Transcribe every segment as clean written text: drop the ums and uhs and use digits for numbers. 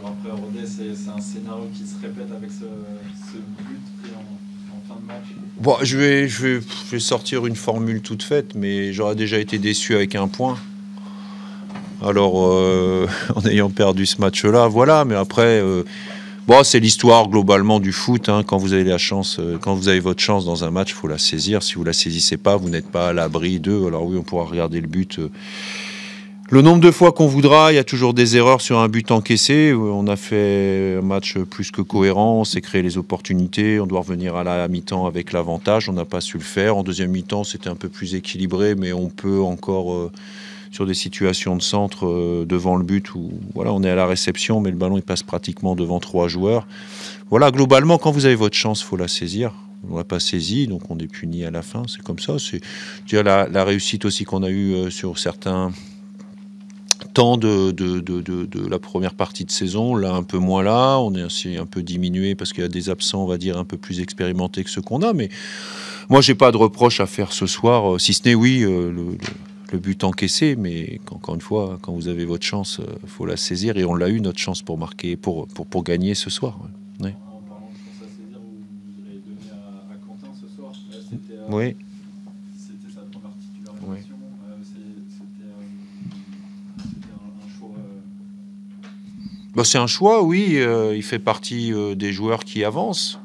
jours après Rodez, c'est un scénario qui se répète avec ce but pris en fin de match. Bon, je vais sortir une formule toute faite, mais j'aurais déjà été déçu avec un point. Alors, en ayant perdu ce match-là, voilà. Mais après, bon, c'est l'histoire globalement du foot. Hein. Quand vous avez la chance, quand vous avez votre chance dans un match, il faut la saisir. Si vous la saisissez pas, vous n'êtes pas à l'abri d'eux. Alors oui, on pourra regarder le but. Le nombre de fois qu'on voudra, il y a toujours des erreurs sur un but encaissé. On a fait un match plus que cohérent, on s'est créé les opportunités, on doit revenir à la mi-temps avec l'avantage, on n'a pas su le faire. En deuxième mi-temps, c'était un peu plus équilibré, mais on peut encore, sur des situations de centre devant le but, où voilà, on est à la réception, mais le ballon il passe pratiquement devant 3 joueurs. Voilà, globalement, quand vous avez votre chance, il faut la saisir. On l'a pas saisi, donc on est puni à la fin. C'est comme ça. C'est dire la réussite aussi qu'on a eue sur certains temps de la première partie de saison, là un peu moins là, on est aussi un peu diminué parce qu'il y a des absents, on va dire, un peu plus expérimentés que ceux qu'on a, mais moi j'ai pas de reproche à faire ce soir, si ce n'est oui, le but encaissé, mais encore une fois, quand vous avez votre chance, faut la saisir, et on l'a eu notre chance pour marquer, pour gagner ce soir. Ouais. En parlant de chance à saisir, vous l'avez donné à Quentin ce soir. Là, Oui. c'était sa première Oui. titularisation. C'était un choix. Bah, c'est un choix, oui. Il fait partie des joueurs qui avancent.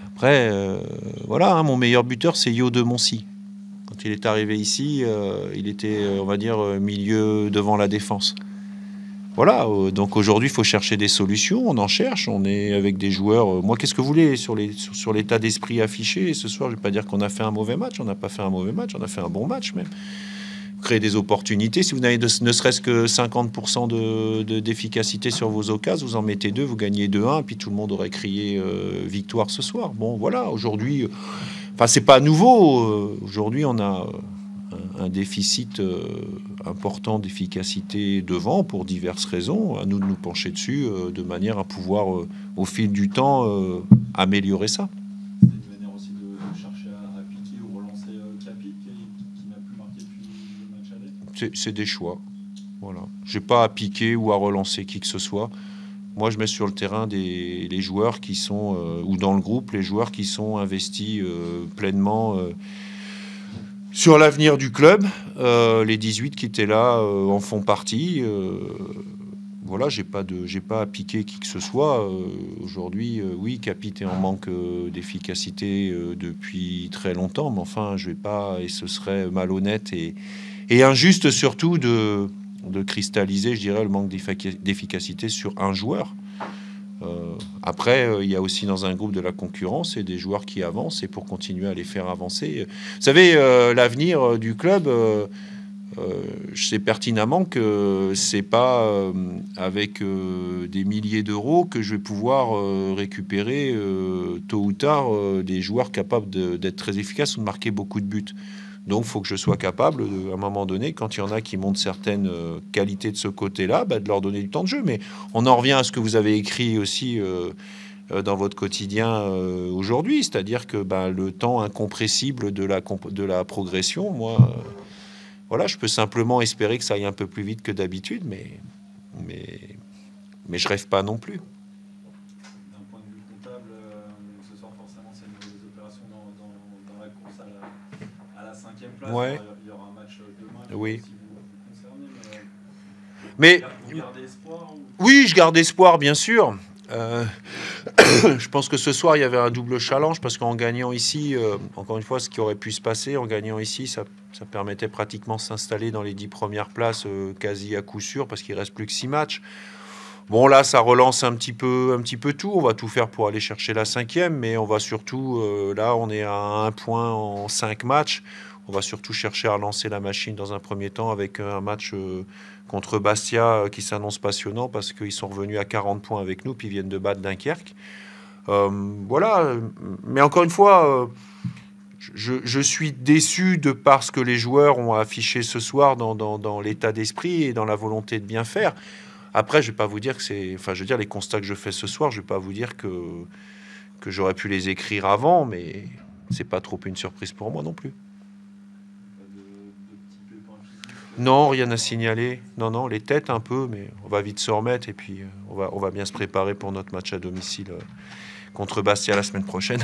Après, voilà, hein, mon meilleur buteur, c'est Yo de Moncy. Quand il est arrivé ici, il était, on va dire, milieu devant la défense. Voilà, donc aujourd'hui, il faut chercher des solutions. On en cherche, on est avec des joueurs. Moi, qu'est-ce que vous voulez sur l'état d'esprit affiché ce soir? Je ne vais pas dire qu'on a fait un mauvais match. On n'a pas fait un mauvais match, on a fait un bon match même. Créer des opportunités. Si vous n'avez ne serait-ce que 50% d'efficacité sur vos occasions, vous en mettez 2, vous gagnez 2-1, puis tout le monde aurait crié victoire ce soir. Bon, voilà, aujourd'hui, enfin, c'est pas nouveau. Aujourd'hui, on a un déficit important d'efficacité devant pour diverses raisons. À nous de nous pencher dessus de manière à pouvoir, au fil du temps, améliorer ça. C'est une manière aussi de chercher à piquer ou relancer Capi qui n'a plus marqué depuis le match aller. C'est des choix. Voilà. J'ai pas à piquer ou à relancer qui que ce soit. Moi, je mets sur le terrain les joueurs qui sont, ou dans le groupe, les joueurs qui sont investis pleinement sur l'avenir du club. Les 18 qui étaient là en font partie. Voilà, j'ai pas à piquer qui que ce soit. Aujourd'hui, oui, Capit est en manque d'efficacité depuis très longtemps, mais enfin, je vais pas, et ce serait malhonnête et injuste surtout de cristalliser, je dirais, le manque d'efficacité sur un joueur. Après, il y a aussi dans un groupe de la concurrence et des joueurs qui avancent, et pour continuer à les faire avancer. Vous savez, l'avenir du club, je sais pertinemment que c'est pas avec des milliers d'euros que je vais pouvoir récupérer tôt ou tard des joueurs capables d'être très efficaces ou de marquer beaucoup de buts. Donc, il faut que je sois capable, à un moment donné, quand il y en a qui montrent certaines qualités de ce côté-là, bah, de leur donner du temps de jeu. Mais on en revient à ce que vous avez écrit aussi dans votre quotidien aujourd'hui, c'est-à-dire que bah, le temps incompressible de la progression, moi, voilà, je peux simplement espérer que ça aille un peu plus vite que d'habitude, mais, mais je rêve pas non plus. D'un point de vue comptable, ce soir, forcément, c'est une des opérations dans la course à la 5e place. Ouais. Il y aura un match demain qui Oui. va aussi vous concerner. Mais Vous gardez espoir oui, je garde espoir, bien sûr. Je pense que ce soir, il y avait un double challenge parce qu'en gagnant ici, encore une fois, ce qui aurait pu se passer, en gagnant ici, ça permettait pratiquement de s'installer dans les 10 premières places quasi à coup sûr parce qu'il reste plus que 6 matchs. Bon, là, ça relance un petit peu tout. On va tout faire pour aller chercher la 5e, mais on va surtout, là, on est à 1 point en 5 matchs. On va surtout chercher à relancer la machine dans un premier temps avec un match contre Bastia qui s'annonce passionnant parce qu'ils sont revenus à 40 points avec nous, puis viennent de battre Dunkerque. Voilà, mais encore une fois, je suis déçu de par ce que les joueurs ont affiché ce soir dans l'état d'esprit et dans la volonté de bien faire. Après, je vais pas vous dire que c'est... Enfin, je veux dire, les constats que je fais ce soir, je vais pas vous dire que j'aurais pu les écrire avant, mais c'est pas trop une surprise pour moi non plus. de petits pépins physiques Non, rien à signaler. Non, les têtes un peu, mais on va vite se remettre et puis on va bien se préparer pour notre match à domicile contre Bastia la semaine prochaine.